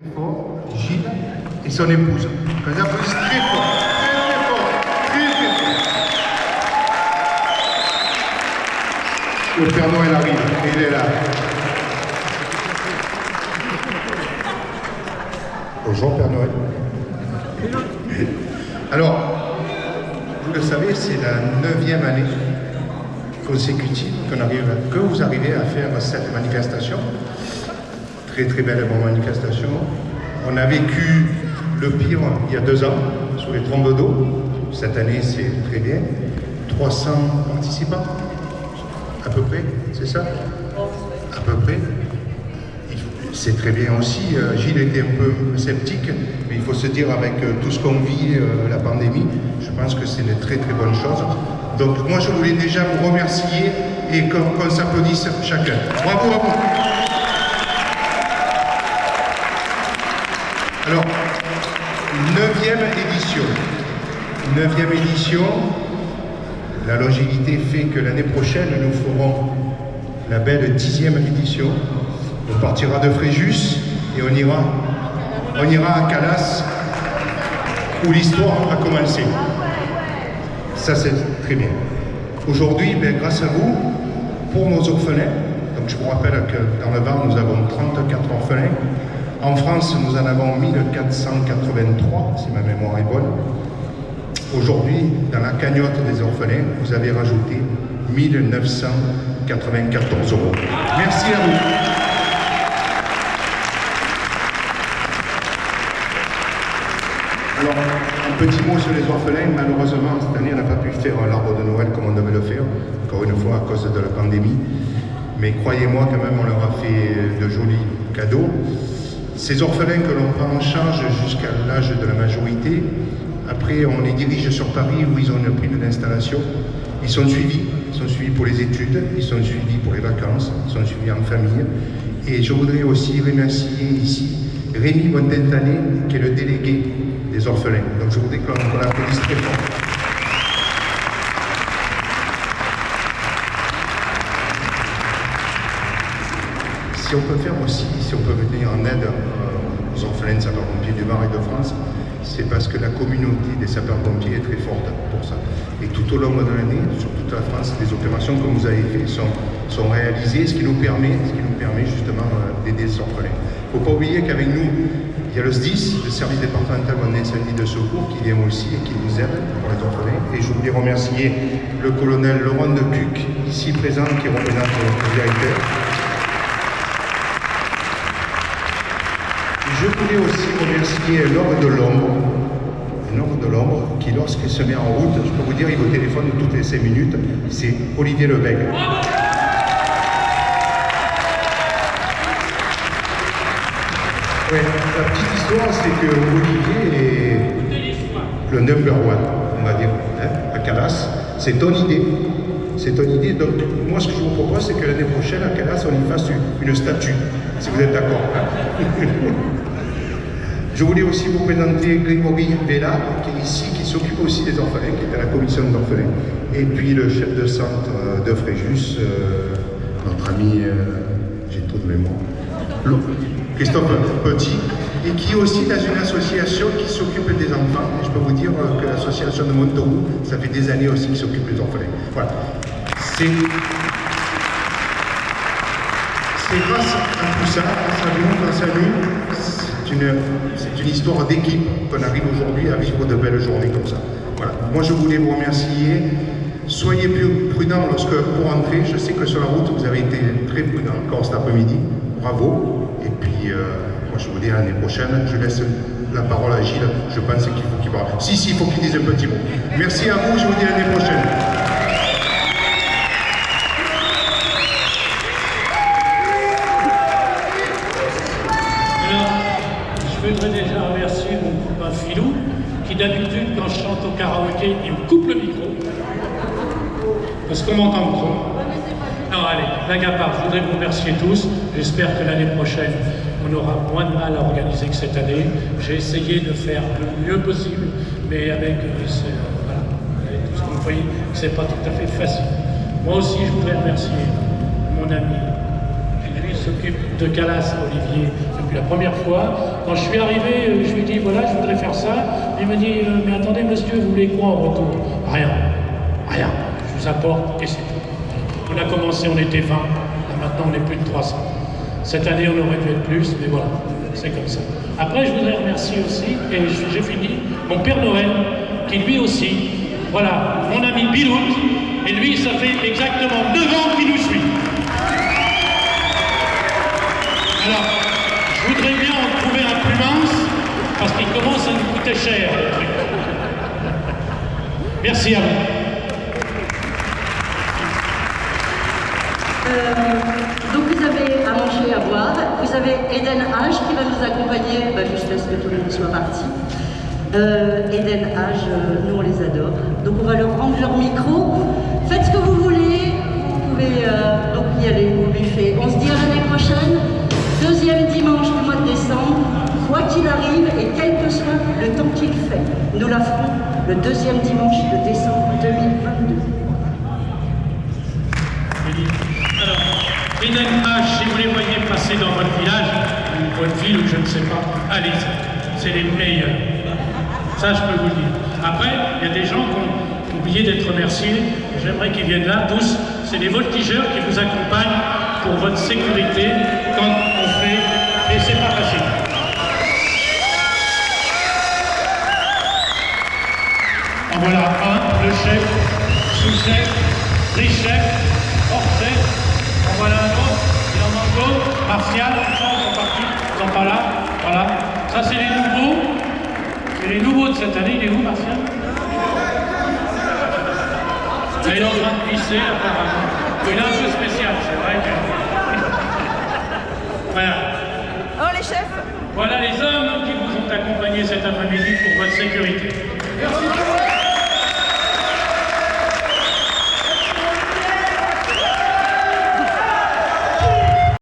Fort, Gilles et son épouse. On les applaudit très fort, très fort, très fort. Le Père Noël arrive, il est là. Bonjour Père Noël. Alors, vous le savez, c'est la 9e année consécutive que vous arrivez à faire cette manifestation. Très très belle manifestation. On a vécu le pire il y a 2 ans, sous les trombes d'eau. Cette année, c'est très bien. 300 participants, à peu près, c'est ça? À peu près. C'est très bien aussi. Gilles était un peu sceptique, mais il faut se dire avec tout ce qu'on vit, la pandémie, je pense que c'est une très très bonne chose. Donc moi, je voulais déjà vous remercier et qu'on s'applaudisse chacun. Bravo à vous. Alors, 9e édition. 9e édition, la longévité fait que l'année prochaine, nous ferons la belle 10e édition. On partira de Fréjus et on ira à Calas, où l'histoire a commencé. Ça, c'est très bien. Aujourd'hui, grâce à vous, pour nos orphelins, donc je vous rappelle que dans le Var, nous avons 34 orphelins. En France, nous en avons 1483, si ma mémoire est bonne. Aujourd'hui, dans la cagnotte des orphelins, vous avez rajouté 1994 €. Merci à vous. Alors, un petit mot sur les orphelins. Malheureusement, cette année, on n'a pas pu faire l'arbre de Noël comme on devait le faire, encore une fois à cause de la pandémie. Mais croyez-moi, quand même, on leur a fait de jolis cadeaux. Ces orphelins que l'on prend en charge jusqu'à l'âge de la majorité, après on les dirige sur Paris où ils ont une prime d'installation. Ils sont suivis pour les études, ils sont suivis pour les vacances, ils sont suivis en famille. Et je voudrais aussi remercier ici Rémi Bontentané, qui est le délégué des orphelins. Donc je voudrais qu'on l'applaudisse très fort. Si on peut faire aussi, si on peut venir en aide aux orphelins de sapeurs-pompiers du Var et de France, c'est parce que la communauté des sapeurs-pompiers est très forte pour ça. Et tout au long de l'année, sur toute la France, les opérations que vous avez faites sont réalisées, ce qui nous permet justement d'aider les orphelins. Il ne faut pas oublier qu'avec nous, il y a le SDIS, le service départemental d'incendie de secours, qui vient aussi et qui nous aide pour les orphelins. Et je voulais remercier le colonel Laurent de Cuc, ici présent, qui représente le directeur. Je voulais aussi remercier l'Ordre de l'Ombre, qui lorsqu'il se met en route, je peux vous dire, il est au téléphone toutes les 5 minutes, c'est Olivier Lebègue. Ouais, la petite histoire, c'est que Olivier est le number one, on va dire, à Calas. C'est ton idée. C'est ton idée. Donc, moi, ce que je vous propose, c'est que l'année prochaine, à Calas, on y fasse une statue, si vous êtes d'accord. Je voulais aussi vous présenter Grégory Vella, qui est ici, qui s'occupe aussi des orphelins, qui est à la commission des orphelins. Et puis le chef de centre de Fréjus, notre ami, j'ai trop de mémoire, Christophe Petit, et qui est aussi dans une association qui s'occupe des enfants. Et je peux vous dire que l'association de Montauroux, ça fait des années aussi qu'ils s'occupent des orphelins. Voilà. C'est grâce à tout ça, grâce à nous, c'est une histoire d'équipe qu'on arrive aujourd'hui à vivre de belles journées comme ça. Voilà. Moi, je voulais vous remercier. Soyez plus prudents lorsque vous rentrez. Je sais que sur la route, vous avez été très prudents encore cet après-midi. Bravo. Et puis, moi, je vous dis à l'année prochaine. Je laisse la parole à Gilles. Je pense qu'il faut qu'il parle. Si, il faut qu'il dise un petit mot. Merci à vous. Je vous dis à l'année prochaine. Je voudrais déjà remercier mon copain Philou, qui d'habitude, quand je chante au karaoké, il me coupe le micro. Parce qu'on m'entend trop. Non, allez, blague à part, je voudrais vous remercier tous. J'espère que l'année prochaine, on aura moins de mal à organiser que cette année. J'ai essayé de faire le mieux possible, mais avec, voilà, avec tout ce que vous voyez, c'est pas tout à fait facile. Moi aussi, je voudrais remercier mon ami, qui lui se s'occupe de Calas, Olivier, depuis la première fois. Quand je suis arrivé, je lui ai dit, voilà, je voudrais faire ça. Il me dit, mais attendez monsieur, vous voulez quoi en retour? Rien, rien, je vous apporte et c'est tout. On a commencé, on était 20, là maintenant on est plus de 300. Cette année on aurait pu être plus, mais voilà, c'est comme ça. Après je voudrais remercier aussi, et j'ai fini, mon Père Noël, qui lui aussi, voilà, mon ami Bilout, et lui ça fait exactement 9 ans qu'il nous suit. Alors, je voudrais bien en trouver un plus mince, parce qu'il commence à nous coûter cher, le truc. Merci à vous. Donc vous avez à manger, à boire. Vous avez Eden H qui va nous accompagner, juste parce que tout le monde soit parti. Eden H, nous on les adore. Donc on va leur rendre leur micro. Faites ce que vous voulez. Vous pouvez donc y aller au buffet. On se dit à l'année prochaine. Deuxième dimanche du mois de décembre, quoi qu'il arrive et quel que soit le temps qu'il fait. Nous la ferons le deuxième dimanche de décembre 2022. Alors, Eden H, si vous les voyez passer dans votre village, ou votre ville, ou je ne sais pas, allez, c'est les meilleurs. Ça, je peux vous le dire. Après, il y a des gens qui ont oublié d'être remerciés. J'aimerais qu'ils viennent là, tous. C'est les voltigeurs qui vous accompagnent pour votre sécurité quand on fait... Et c'est pas facile. En voilà un, le chef, sous-chef, riche-chef, hors-chef. En voilà un autre, il en manque d'autres. Martial, tout ça, ils sont partis, ils sont pas là. Voilà. Ça, c'est les nouveaux. C'est les nouveaux de cette année. Il est où, Martial? Il est en train de pisser, apparemment. Il est un peu spécial, c'est vrai que... Voilà. Oh, les chefs! Voilà les hommes qui vous ont accompagné cet après-midi pour votre sécurité.